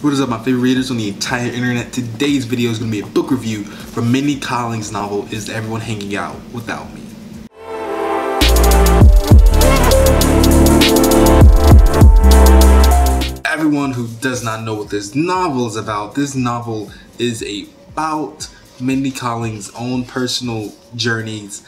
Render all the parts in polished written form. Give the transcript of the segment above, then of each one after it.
What is up, my favorite readers on the entire internet? Today's video is going to be a book review from Mindy Kaling's novel, Is Everyone Hanging Out Without Me? Everyone who does not know what this novel is about, this novel is about Mindy Kaling's own personal journeys.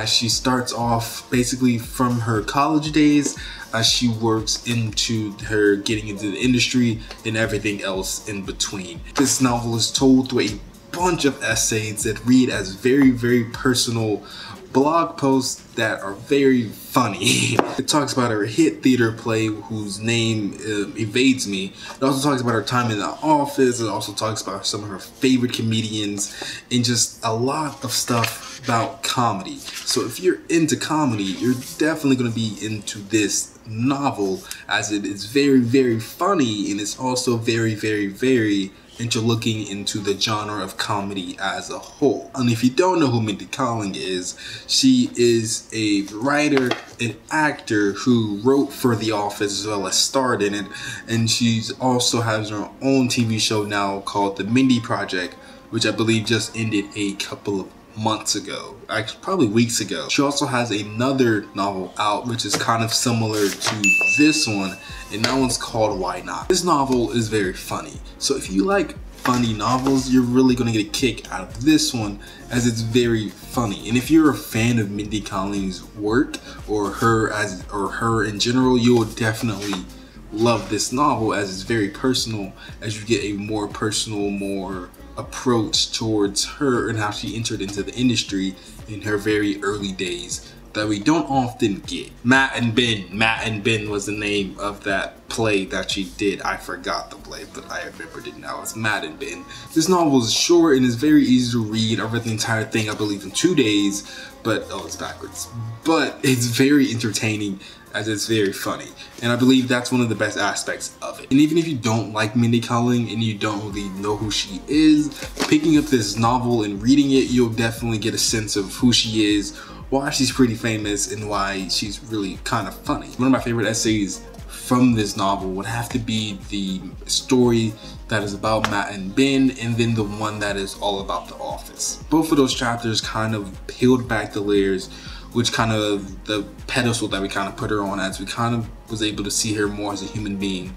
She starts off basically from her college days as she works into her getting into the industry and everything else in between. This novel is told through a bunch of essays that read as very, very personal blog posts that are very funny. It talks about her hit theater play whose name evades me. It also talks about her time in the office. It also talks about some of her favorite comedians and just a lot of stuff about comedy. So if you're into comedy, you're definitely going to be into this novel, as it is very, very funny, and it's also very, very, very into looking into the genre of comedy as a whole. And if you don't know who Mindy Kaling is, she is a writer and actor who wrote for The Office as well as starred in it, and she's also has her own TV show now called The Mindy Project, which I believe just ended a couple of months ago, actually probably weeks ago. She also has another novel out which is kind of similar to this one, and that one's called Why Not. This novel is very funny, so if you like funny novels, you're really gonna get a kick out of this one, as it's very funny. And if you're a fan of Mindy Kaling's work or her in general, you will definitely love this novel, as it's very personal, as you get a more personal, more approach towards her and how she entered into the industry in her very early days that we don't often get. Matt and Ben was the name of that play that she did. I forgot the play, but I remembered it now. It's Matt and Ben. This novel is short and is very easy to read. I read the entire thing, I believe, in 2 days, but oh, it's backwards. But it's very entertaining, as it's very funny, and I believe that's one of the best aspects of it. And even if you don't like Mindy Kaling and you don't really know who she is, picking up this novel and reading it, you'll definitely get a sense of who she is, why she's pretty famous, and why she's really kind of funny. One of my favorite essays from this novel would have to be the story that is about Matt and Ben, and then the one that is all about The Office. Both of those chapters kind of peeled back the layers, which kind of the pedestal that we kind of put her on, as we kind of was able to see her more as a human being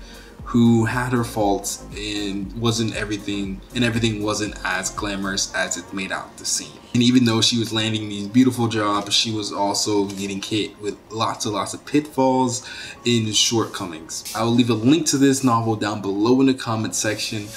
who had her faults and everything wasn't as glamorous as it made out to seem. And even though she was landing these beautiful jobs, she was also getting hit with lots of pitfalls and shortcomings. I will leave a link to this novel down below in the comment section.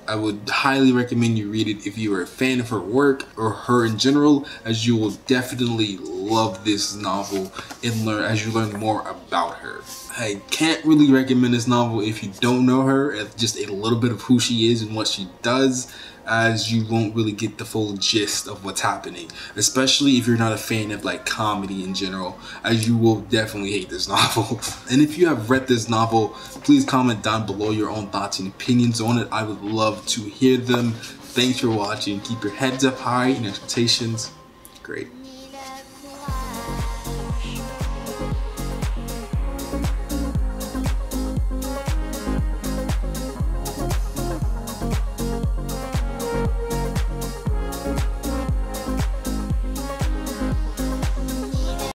I would highly recommend you read it if you are a fan of her work or her in general, as you will definitely love this novel and as you learn more about her. I can't really recommend this novel if you don't know her, just a little bit of who she is and what she does, as you won't really get the full gist of what's happening, especially if you're not a fan of like comedy in general, as you will definitely hate this novel. And if you have read this novel, please comment down below your own thoughts and opinions on it. I would love to hear them. Thanks for watching. Keep your heads up high and expectations great.